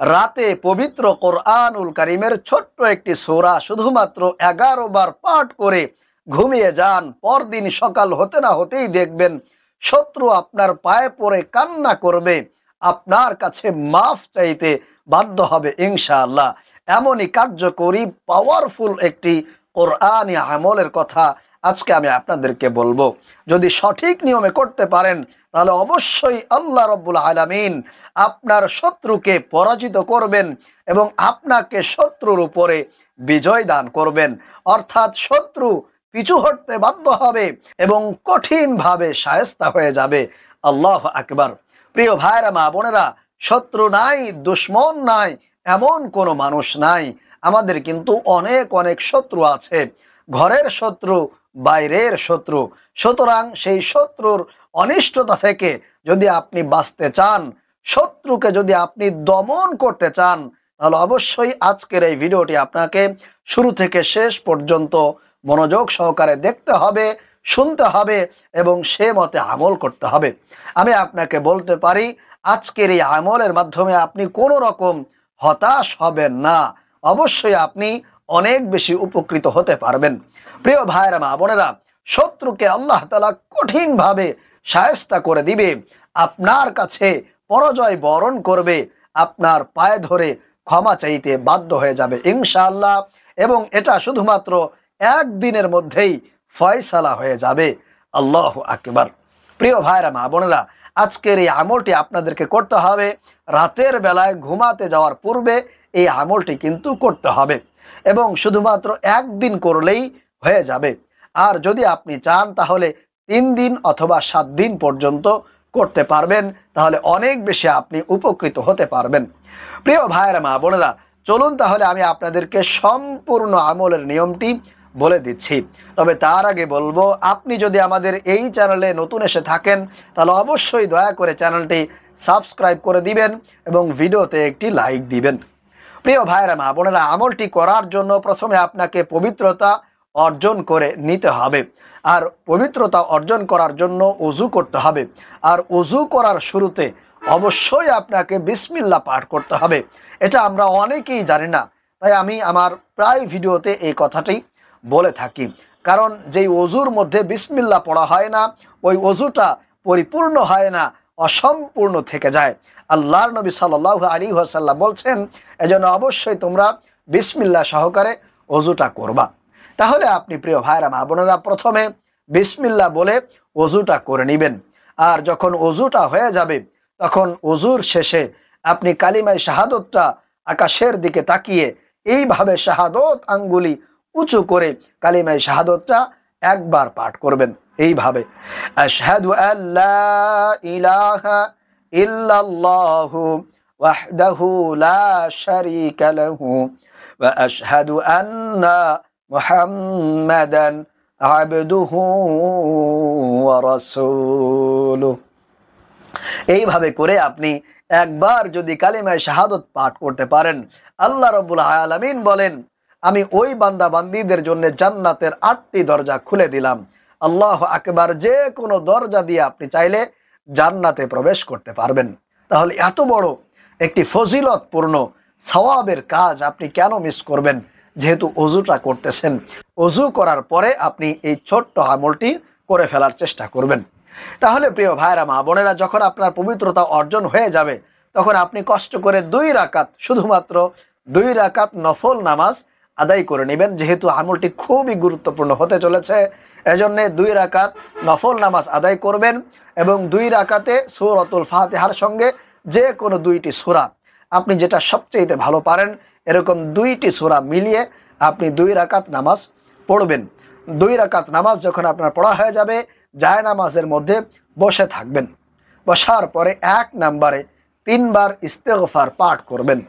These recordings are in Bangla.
রাতে পবিত্র কোরআনুল কারীমের ছোট্ট একটি সূরা শুধুমাত্র 11 বার পাঠ করে ঘুমিয়ে যান, পরদিন সকাল হতে না হতেই দেখবেন শত্রু আপনার পায়ে পড়ে কান্না করবে, আপনার কাছে মাফ চাইতে বাধ্য হবে ইনশাআল্লাহ। এমনই কার্যকরী পাওয়ারফুল একটি কোরআনী আমলের কথা আজকে আমি আপনাদেরকে বলবো। যদি সঠিক নিয়মে করতে পারেন তাহলে অবশ্যই আল্লাহ রাব্বুল আলামিন আপনার শত্রুকে পরাজিত করবেন এবং আপনাকে শত্রুর উপরে বিজয় দান করবেন, অর্থাৎ শত্রু পিছু হটতে বাধ্য হবে এবং কঠিনভাবে শায়েস্তা হয়ে যাবে। আল্লাহু আকবার। প্রিয় ভাইরা মা বোনেরা, শত্রু নাই, দুশ্মন নাই, এমন কোনো মানুষ নাই। আমাদের কিন্তু অনেক অনেক শত্রু আছে, ঘরের শত্রু, বাইরের শত্রু। সুতরাং সেই শত্রুর অনিষ্টতা থেকে যদি আপনি বাঁচতে চান, শত্রুকে যদি আপনি দমন করতে চান, তাহলে অবশ্যই আজকের এই ভিডিওটি আপনাকে শুরু থেকে শেষ পর্যন্ত মনোযোগ সহকারে দেখতে হবে, শুনতে হবে এবং সে মতে আমল করতে হবে। আমি আপনাকে বলতে পারি আজকের এই আমলের মাধ্যমে আপনি কোনো রকম হতাশ হবেন না, অবশ্যই আপনি অনেক বেশি উপকৃত হতে পারবেন। প্রিয় ভাইরা মা বোনেরা, শত্রুকে আল্লাহ তাআলা কঠিনভাবে শায়েস্তা করে দিবে, আপনার কাছে পরাজয় বরণ করবে, আপনার পায়ে ধরে ক্ষমা চাইতে বাধ্য হয়ে যাবে ইনশাআল্লাহ, এবং এটা শুধুমাত্র একদিনের মধ্যেই ফয়সালা হয়ে যাবে। আল্লাহু আকবার। প্রিয় ভাইরা মা বোনেরা, আজকের এই আমলটি আপনাদেরকে করতে হবে রাতের বেলায় ঘুমাতে যাওয়ার পূর্বে। এই আমলটি কিন্তু করতে হবে এবং শুধুমাত্র একদিন করলেই হয়ে যাবে। আর যদি আপনি চান তাহলে 3 দিন অথবা 7 দিন পর্যন্ত করতে পারবেন, তাহলে অনেক বেশি আপনি উপকৃত হতে পারবেন। প্রিয় ভাইরা মা বোনেরা, চলুন তাহলে আমি আপনাদেরকে সম্পূর্ণ আমলের নিয়মটি বলে দিচ্ছি। তবে তার আগে বলবো, আপনি যদি আমাদের এই চ্যানেলে নতুন এসে থাকেন তাহলে অবশ্যই দয়া করে চ্যানেলটি সাবস্ক্রাইব করে দিবেন এবং ভিডিওতে একটি লাইক দিবেন। প্রিয় ভাইরা মা বোনেরা, আমলটি করার জন্য প্রথমে আপনাকে পবিত্রতা অর্জন করে নিতে হবে। আর পবিত্রতা অর্জন করার জন্য ওযু করতে হবে। আর ওযু করার শুরুতে অবশ্যই আপনাকে বিসমিল্লাহ পাঠ করতে হবে। এটা আমরা অনেকেই জানি না, তাই আমি আমার প্রায় ভিডিওতে এই কথাটি বলে থাকি। কারণ যেই ওযুর মধ্যে বিসমিল্লাহ পড়া হয় না, ওই ওযুটা পরিপূর্ণ হয় না, অসম্পূর্ণ থেকে যায়। আল্লাহর নবী সাল্লাল্লাহু আলাইহি ওয়াসাল্লাম বলছেন, এজন্য অবশ্যই তোমরা বিসমিল্লাহ সহকারে ওযুটা করবা। তাহলে আপনি প্রিয় ভাইরা মা বোনেরা প্রথমে বিসমিল্লাহ বলে ওযুটা করে নেবেন। আর যখন ওযুটা হয়ে যাবে তখন ওযুর শেষে আপনি কালিমায়ে শাহাদাতটা আকাশের দিকে তাকিয়ে এইভাবে শাহাদাত আঙ্গুলি উঁচু করে কালিমায়ে শাহাদাতটা একবার পাঠ করবেন এইভাবে, আশহাদু আল্লা ইলাহা ইল্লাল্লাহু ওয়াহদাহু লা শারীকা লাহু ওয়া আশহাদু আন্না মুহাম্মাদান আবদুহু ওয়া রাসূলুহু। এইভাবে করে আপনি একবার যদি কালিমায়ে শাহাদাত পাঠ করতে পারেন, আল্লাহ রাব্বুল আলামিন বলেন, আমি ওই বান্দা বান্দীদের জন্য জান্নাতের 8টি দরজা খুলে দিলাম। আল্লাহু আকবার। যে কোনো দরজা দিয়ে আপনি চাইলে জান্নাতে প্রবেশ করতে পারবেন। তাহলে এত বড় একটি ফজিলতপূর্ণ সওয়াবের কাজ আপনি কেন মিস করবেন? যেহেতু ওযুটা করতেছেন, ওযু করার পরে আপনি এই ছোট্ট আমলটি করে ফেলার চেষ্টা করবেন। তাহলে প্রিয় ভাইরা মা বোনেরা, যখন আপনার পবিত্রতা অর্জন হয়ে যাবে তখন আপনি কষ্ট করে 2 রাকাত, শুধুমাত্র 2 রাকাত নফল নামাজ আদায় করে নেবেন। যেহেতু আমলটি খুবই গুরুত্বপূর্ণ হতে চলেছে, এজন্য 2 রাকাত নফল নামাজ আদায় করবেন এবং 2 রাকাতে সূরাতুল ফাতিহার সঙ্গে যে কোনো 2টি সূরা, আপনি যেটা সবচেয়ে ভালো পারেন এরকম 2টি সূরা মিলিয়ে আপনি 2 রাকাত নামাজ পড়বেন। 2 রাকাত নামাজ যখন আপনার পড়া হয়ে যাবে, জায় নামাজের মধ্যে বসে থাকবেন। বসার পরে 1 নম্বরে 3 বার ইস্তেগফার পাঠ করবেন।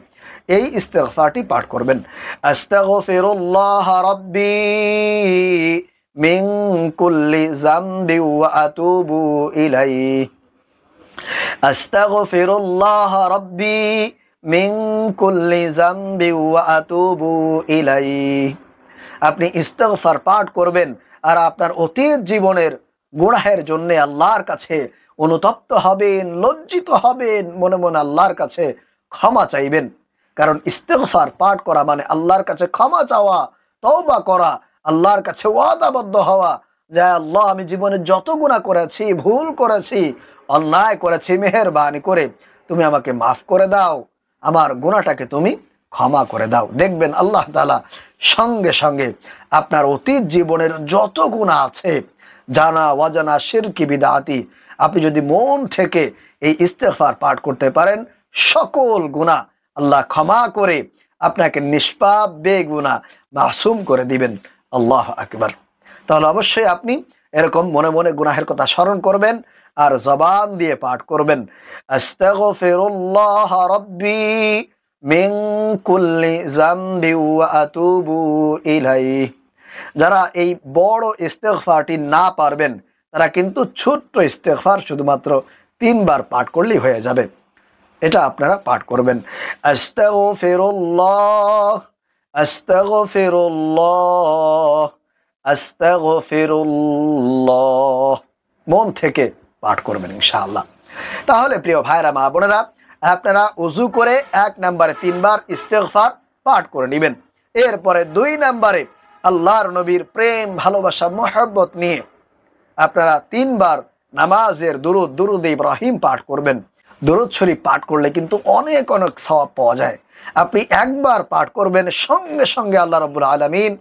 এই ইস্তেগফারটি পাঠ করবেন, আস্তাগফিরুল্লাহ রাব্বি মিন কুল্লি যামবি ওয়া আতুবু ইলাইহি, আস্তাগফিরুল্লাহ রাব্বি মিন কুল্লি যামবি ওয়া আতুবু ইলাইহি। আপনি ইস্তেগফার পাঠ করবেন আর আপনার অতীত জীবনের গুনাহের জন্য আল্লাহর কাছে অনুতপ্ত হবেন, লজ্জিত হবেন, মনে মনে আল্লাহর কাছে ক্ষমা চাইবেন। কারণ ইস্তেগফার পাঠ করা মানে আল্লাহর কাছে ক্ষমা চাওয়া, তওবা করা, আল্লাহর কাছে ওয়াদাবদ্ধ হওয়া যে আল্লাহ আমি জীবনে যত গুনাহ করেছি, ভুল করেছি, অন্যায় করেছি, মেহেরবানি করে তুমি আমাকে মাফ করে দাও, আমার গুনাহটাকে তুমি ক্ষমা করে দাও। দেখবেন আল্লাহ তাআলা সঙ্গে সঙ্গে আপনার অতীত জীবনের যত গুনাহ আছে, জানা অজানা, শিরকি, বিদআতি, আপনি যদি মন থেকে এই ইস্তেগফার পাঠ করতে পারেন, সকল গুনাহ আল্লাহ ক্ষমা করে আপনাকে নিষ্পাপ বেগুনাহ মাসুম করে দিবেন। আল্লাহু আকবার। তাহলে অবশ্যই আপনি এরকম মনে মনে গুনাহের কথা স্মরণ করবেন আর জবান দিয়ে পাঠ করবেন, আস্তাগফিরুল্লাহ রাব্বি মিন কুল্লি যামবি ওয়া আতুবু ইলাইহি। যারা এই বড় ইস্তেগফারটি না পারবেন তারা কিন্তু ছোট্ট ইস্তেগফার শুধুমাত্র 3 বার পাঠ করলেই হয়ে যাবে। এটা আপনারা পাঠ করবেন, আস্তাগফিরুল্লাহ আস্তাগফিরুল্লাহ আস্তাগফিরুল্লাহ, মন থেকে পাঠ করবেন ইনশাআল্লাহ। তাহলে প্রিয় ভাইরা, মা বোনেরা, আপনারা ওযু করে 1 নম্বরে 3 বার ইস্তেগফার পাঠ করে নেবেন। এরপরে 2 নম্বরে আল্লাহর নবীর প্রেম, ভালোবাসা, মহব্বত নিয়ে আপনারা 3 বার নামাজের দুরুদ ইব্রাহিম পাঠ করবেন। দুরুদ শরীফ পাঠ করলে কিন্তু অনেক অনেক সওয়াব পাওয়া যায়। আপনি একবার পাঠ করবেন, সঙ্গে সঙ্গে আল্লাহ রাব্বুল আলামিন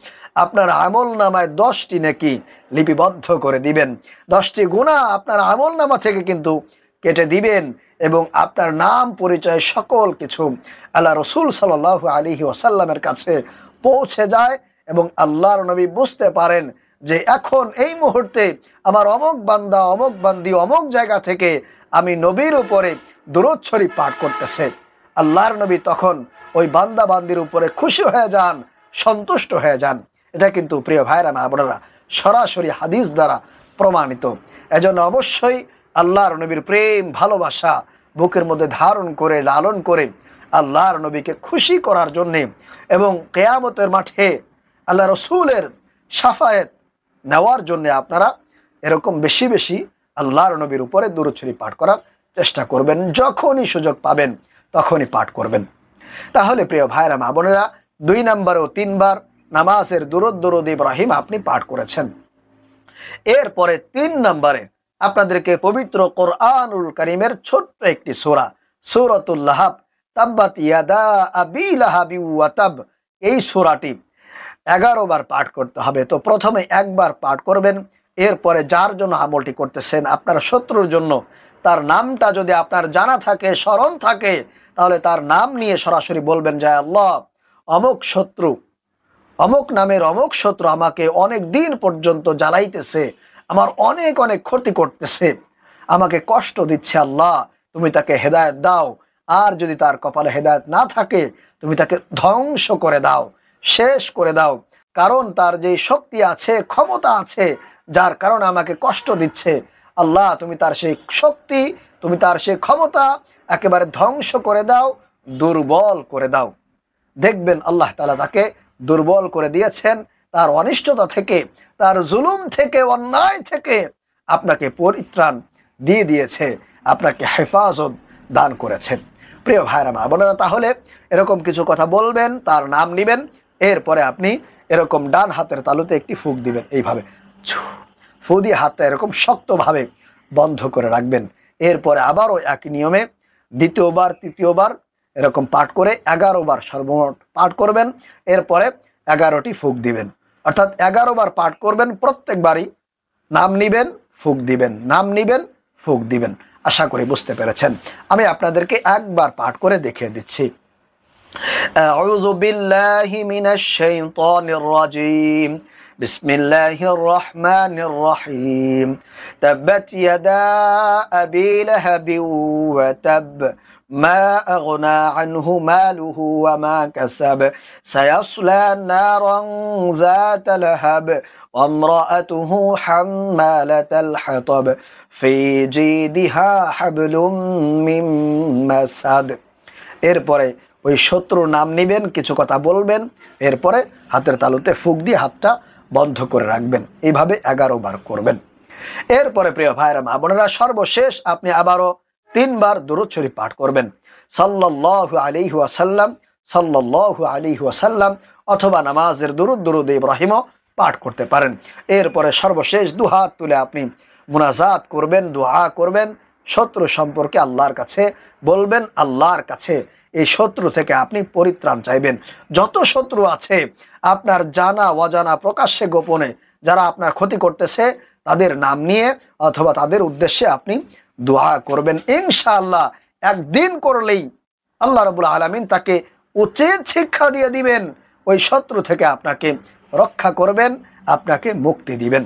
আপনার আমল নামায় 10টি নেকি লিপিবদ্ধ করে দিবেন, 10টি গুনাহ আপনার আমল নামা থেকে কিন্তু কেটে দিবেন এবং আপনার নাম, পরিচয়, সকল কিছু আল্লাহ রসুল সাল্লাল্লাহু আলাইহি ওয়াসাল্লামের কাছে পৌঁছে যায় এবং আল্লাহর নবী বুঝতে পারেন যে এখন এই মুহূর্তে আমার অমুক বান্দা, অমুক বান্দি অমুক জায়গা থেকে আমি নবীর উপরে দুরূদ শরীফ পাঠ করতেছে। আল্লাহর নবী তখন ওই বান্দা বান্দির উপরে খুশি হয়ে যান, সন্তুষ্ট হয়ে যান। এটা কিন্তু প্রিয় ভাইরা, মা বোনেরা, সরাসরি হাদিস দ্বারা প্রমাণিত। এজন্য অবশ্যই আল্লাহর নবীর প্রেম, ভালোবাসা বুকের মধ্যে ধারণ করে, লালন করে আল্লাহর নবীকে খুশি করার জন্যে এবং কিয়ামতের মাঠে আল্লাহ রসুলের শাফায়েত নেওয়ার জন্য আপনারা এরকম বেশি বেশি আল্লাহর নবীর উপরে দুরূদ শরীফ পাঠ করার চেষ্টা করবেন। যখনই সুযোগ পাবেন তখনই পাঠ করবেন। তাহলে প্রিয় ভাইরা, মা বোনেরা, 2 নম্বর ও 3 বার নামাজের দুরূদ ইব্রাহিম আপনি পাঠ করেছেন। এরপরে 3 নম্বরে আপনাদেরকে পবিত্র কোরআনুল কারীমের ছোট্ট একটি সূরা, সূরাতুল লাহাব, তাব্বাত ইয়াদা আবি লাহাবি ওয়া তাব, এই সূরাটি 11 বার পাঠ করতে হবে। তো প্রথমে 1 বার পাঠ করবেন, এরপরে যার জন্য আমলটি করতেছেন, আপনার শত্রুর জন্য, তার নামটা যদি আপনার জানা থাকে, স্মরণ থাকে, তাহলে তার নাম নিয়ে সরাসরি বলবেন যে আল্লাহ, অমুক শত্রু, অমুক নামের অমুক শত্রু আমাকে অনেক দিন পর্যন্ত জ্বালাইতেছে, আমার অনেক অনেক ক্ষতি করতেছে, আমাকে কষ্ট দিচ্ছে, আল্লাহ তুমি তাকে হেদায়েত দাও। আর যদি তার কপালে হেদায়েত না থাকে, তুমি তাকে ধ্বংস করে দাও, শেষ করে দাও। কারণ তার যে শক্তি আছে, ক্ষমতা আছে, যার কারণে আমাকে কষ্ট দিচ্ছে, আল্লাহ তুমি তার সেই শক্তি, তুমি তার সেই ক্ষমতা একেবারে ধ্বংস করে দাও, দুর্বল করে দাও। দেখবেন আল্লাহ তাআলা তাকে দুর্বল করে দিয়েছেন, তার অনিষ্টতা থেকে, তার জুলুম থেকে, অন্যায় থেকে আপনাকে পরিত্রাণ দিয়ে দিয়েছে, আপনাকে হেফাজত দান করেছেন। প্রিয় ভাইরা, মা বোনেরা, তাহলে এরকম কিছু কথা বলবেন, তার নাম নেবেন, এরপরে আপনি এরকম ডান হাতের তালুতে একটি ফুঁক দিবেন, এইভাবে ফু দিয়ে হাতটা এরকম শক্তভাবে বন্ধ করে রাখবেন। এরপরে আবারও একই নিয়মে দ্বিতীয়বার, তৃতীয়বার এরকম পাঠ করে 11 বার সর্বমোট পাঠ করবেন। এরপরে 11টি ফুঁক দিবেন, অর্থাৎ 11 বার পাঠ করবেন। প্রত্যেকবারই নাম নিবেন, ফুঁক দিবেন, নাম নিবেন, ফুঁক দিবেন। আশা করি বুঝতে পেরেছেন। আমি আপনাদেরকে একবার পাঠ করে দেখিয়ে দিচ্ছি। আউযু বিল্লাহি মিনাশ শাইতানির রাজীম। বিসমিল্লাহির রহমানির রহিম। তাব্বাত ইয়াদা আবি লাহাবিন ওয়া তাব। ما أغنى عنه ماله وما كسب سيصلى نارا ذات لهب وامرأته حمالة الحطب في جيدها حبل من مسد। এরপরে ওই শত্রুর নাম নেবেন, কিছু কথা বলবেন, এরপরে হাতের তালুতে ফুঁক দিয়ে হাতটা বন্ধ করে রাখবেন। এইভাবে 11 বার করবেন। এরপরে প্রিয় ভাইরা, মা বোনেরা, সর্বশেষ আপনি আবারও 3 বার দুরূদ শরীফ পাঠ করবেন। সাল্লাল্লাহু আলাইহি ওয়াসাল্লাম সাল্লাল্লাহু আলাইহি ওয়াসাল্লাম অথবা নামাজের দুরুদ ইব্রাহিমও পাঠ করতে পারেন। এরপরে সর্বশেষ দুহাত তুলে আপনি মুনাজাত করবেন, দোয়া করবেন, শত্রু সম্পর্কে আল্লাহর কাছে বলবেন, আল্লাহর কাছে এই শত্রু থেকে আপনি পরিত্রাণ চাইবেন। যত শত্রু আছে আপনার জানা অজানা প্রকাশ্যে গোপনে যারা আপনার ক্ষতি করতেছে তাদের নাম নিয়ে অথবা তাদের উদ্দেশ্যে আপনি দোয়া করবেন। ইনশাআল্লাহ একদিন করলেই আল্লাহ রাব্বুল আলামিন তাকে উচিত শিক্ষা দিয়ে দিবেন, ওই শত্রু থেকে আপনাকে রক্ষা করবেন, আপনাকে মুক্তি দিবেন।